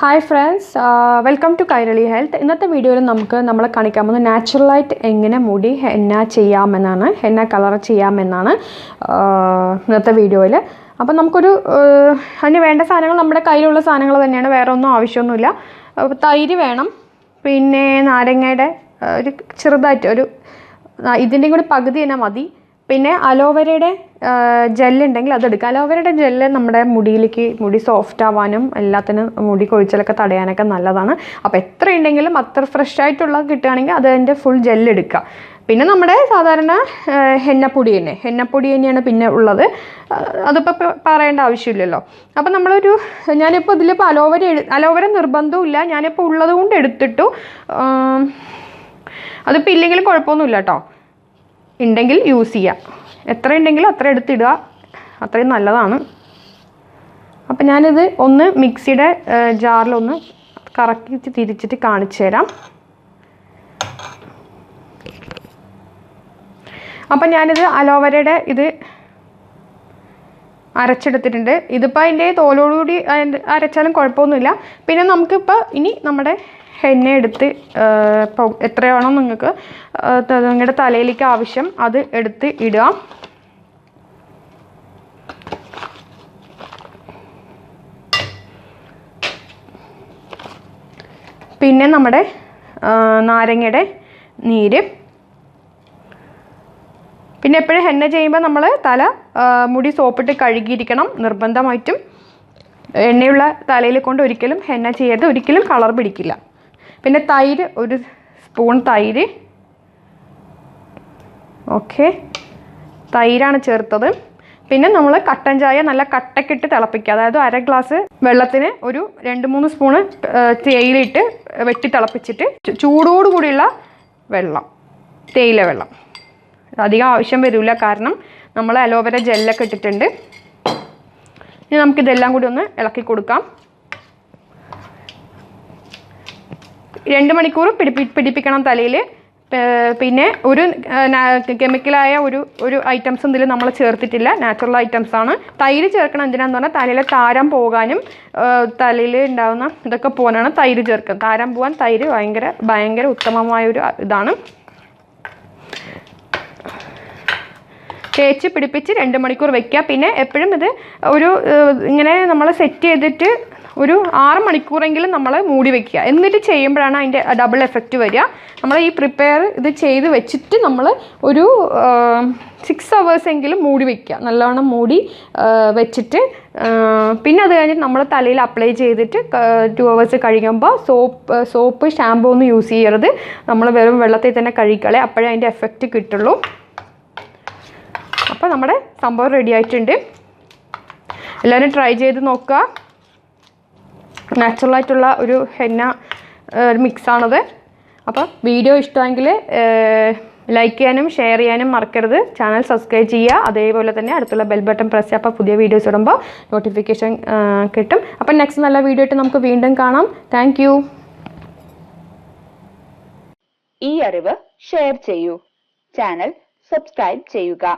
Hi friends, welcome to Kairali health. ഇന്നത്തെ വീഡിയോയിൽ നമ്മളെ കാണിക്കാൻ പോകുന്നത് നാച്ചുറലായിട്ട് എങ്ങനെ മുടി ഹെന്ന ചെയ്യാമെന്നാണ്, ഹെന്ന കളർ ചെയ്യാമെന്നാണ് ഇന്നത്തെ വീഡിയോയിൽ. അപ്പം നമുക്കൊരു അതിന് വേണ്ട സാധനങ്ങൾ നമ്മുടെ കയ്യിലുള്ള സാധനങ്ങൾ തന്നെയാണ്, വേറെ ഒന്നും ആവശ്യമൊന്നുമില്ല. തൈര് വേണം, പിന്നെ നാരങ്ങയുടെ ഒരു ചെറുതായിട്ട് ഒരു ഇതിൻ്റെയും കൂടി പകുതി തന്നെ മതി. പിന്നെ അലോവേരയുടെ ജെല്ലുണ്ടെങ്കിൽ അതെടുക്കുക. അലോവേരയുടെ ജെല്ല് നമ്മുടെ മുടി സോഫ്റ്റ് ആവാനും എല്ലാത്തിനും മുടി കൊഴിച്ചിലൊക്കെ തടയാനൊക്കെ നല്ലതാണ്. അപ്പോൾ എത്ര ഉണ്ടെങ്കിലും അത്ര ഫ്രഷ് ആയിട്ടുള്ള കിട്ടുകയാണെങ്കിൽ അതിൻ്റെ ഫുൾ ജെല്ല് എടുക്കുക. പിന്നെ നമ്മുടെ സാധാരണ ഹെന്നപ്പൊടി തന്നെയാണ് പിന്നെ ഉള്ളത്. അതിപ്പോൾ പറയേണ്ട ആവശ്യമില്ലല്ലോ. അപ്പോൾ ഞാനിപ്പോൾ ഇതിലിപ്പോൾ അലോവേര നിർബന്ധമില്ല, ഞാനിപ്പോൾ ഉള്ളത് കൊണ്ട് എടുത്തിട്ടു. അതിപ്പോൾ ഇല്ലെങ്കിലും കുഴപ്പമൊന്നുമില്ല കേട്ടോ, ഉണ്ടെങ്കിൽ യൂസ് ചെയ്യുക. എത്ര ഉണ്ടെങ്കിലും അത്ര എടുത്തിടുക, അത്രയും നല്ലതാണ്. അപ്പം ഞാനിത് ഒന്ന് മിക്സിയുടെ ജാറിലൊന്ന് കറക്കി തിരിച്ചിട്ട് കാണിച്ചു തരാം. അപ്പം ഞാനിത് അലോവേരയുടെ ഇത് അരച്ചെടുത്തിട്ടുണ്ട്. ഇതിപ്പോൾ അതിൻ്റെ തോലോടുകൂടി അരച്ചാലും കുഴപ്പമൊന്നുമില്ല. പിന്നെ നമുക്കിപ്പോൾ ഇനി നമ്മുടെ ഹെന്ന എടുത്ത് ഇപ്പോൾ എത്രയാണോ നിങ്ങൾക്ക് നിങ്ങളുടെ തലയിലേക്ക് ആവശ്യം അത് എടുത്ത് ഇടുക. പിന്നെ നമ്മുടെ നാരങ്ങയുടെ നീര്. പിന്നെ എപ്പോഴും ഹെന്ന ചെയ്യുമ്പോൾ നമ്മൾ മുടി സോപ്പിട്ട് കഴുകിയിരിക്കണം നിർബന്ധമായിട്ടും. എണ്ണയുള്ള തലയിൽ കൊണ്ട് ഒരിക്കലും ഹെന്ന ചെയ്യരുത്, ഒരിക്കലും കളർ പിടിക്കില്ല. പിന്നെ തൈര്, ഒരു സ്പൂൺ തൈര്. ഓക്കെ, തൈരാണ് ചേർത്തത്. പിന്നെ നമ്മൾ കട്ടൻ ചായ നല്ല കട്ടക്കിട്ട് തിളപ്പിക്കുക. അതായത് 1/2 ഗ്ലാസ് വെള്ളത്തിന് ഒരു 2-3 സ്പൂണ് തേയിലയിട്ട് വെട്ടി തിളപ്പിച്ചിട്ട് ചൂടോടുകൂടിയുള്ള വെള്ളം, തേയില വെള്ളം. അധികം ആവശ്യം വരില്ല, കാരണം നമ്മൾ അലോവേര ജെല്ലൊക്കെ ഇട്ടിട്ടുണ്ട്. ഇനി നമുക്കിതെല്ലാം കൂടി ഒന്ന് ഇളക്കി കൊടുക്കാം. 2 മണിക്കൂർ പിടിപ്പിക്കണം തലയിൽ. പിന്നെ ഒരു കെമിക്കലായ ഒരു ഐറ്റംസും ഇതിൽ നമ്മൾ ചേർത്തിട്ടില്ല, നാച്ചുറൽ ഐറ്റംസ് ആണ്. തൈര് ചേർക്കണം എന്തിനാന്ന് പറഞ്ഞാൽ തലയിലെ താരം പോകാനും തലയിൽ ഉണ്ടാകുന്ന ഇതൊക്കെ പോകാനാണ് തൈര് ചേർക്കുന്നത്. താരം പോകാൻ തൈര് ഭയങ്കര ഉത്തമമായൊരു ഇതാണ്. തേച്ച് പിടിപ്പിച്ച് 2 മണിക്കൂർ വയ്ക്കുക. പിന്നെ എപ്പോഴും ഇത് ഇങ്ങനെ നമ്മൾ സെറ്റ് ചെയ്തിട്ട് ഒരു 6 മണിക്കൂറെങ്കിലും നമ്മൾ മൂടി വയ്ക്കുക. എന്നിട്ട് ചെയ്യുമ്പോഴാണ് അതിൻ്റെ ഡബിൾ എഫക്റ്റ് വരിക. നമ്മൾ ഈ ഇത് ചെയ്ത് വെച്ചിട്ട് നമ്മൾ ഒരു 6 hours എങ്കിലും മൂടി വയ്ക്കുക. നല്ലവണ്ണം മൂടി വെച്ചിട്ട് പിന്നെ അത് കഴിഞ്ഞിട്ട് നമ്മൾ തലയിൽ അപ്ലൈ ചെയ്തിട്ട് 2 hours കഴിയുമ്പോൾ സോപ്പ് ഷാമ്പൂ ഒന്നും യൂസ് ചെയ്യരുത്. നമ്മൾ വെറും വെള്ളത്തിൽ തന്നെ കഴുകിക്കളെ, അപ്പോഴേ അതിൻ്റെ എഫക്റ്റ് കിട്ടുള്ളൂ. അപ്പോൾ നമ്മുടെ സംഭവം റെഡി ആയിട്ടുണ്ട്. എല്ലാവരും ട്രൈ ചെയ്ത് നോക്കുക. നാച്ചുറലായിട്ടുള്ള ഒരു ഹെന്ന മിക്സാണത്. അപ്പോൾ വീഡിയോ ഇഷ്ടമെങ്കിൽ ലൈക്ക് ചെയ്യാനും ഷെയർ ചെയ്യാനും മറക്കരുത്. ചാനൽ സബ്സ്ക്രൈബ് ചെയ്യുക. അതേപോലെ തന്നെ അടുത്തുള്ള ബെൽ ബട്ടൺ പ്രസ് ചെയ്യുക. അപ്പോൾ പുതിയ വീഡിയോസ് ഇടുമ്പോൾ നോട്ടിഫിക്കേഷൻ കിട്ടും. അപ്പം നെക്സ്റ്റ് നല്ല വീഡിയോ ആയിട്ട് നമുക്ക് വീണ്ടും കാണാം. Thank you. ഈ അറിവ് ഷെയർ ചെയ്യൂ. ചാനൽ സബ്സ്ക്രൈബ് ചെയ്യുക.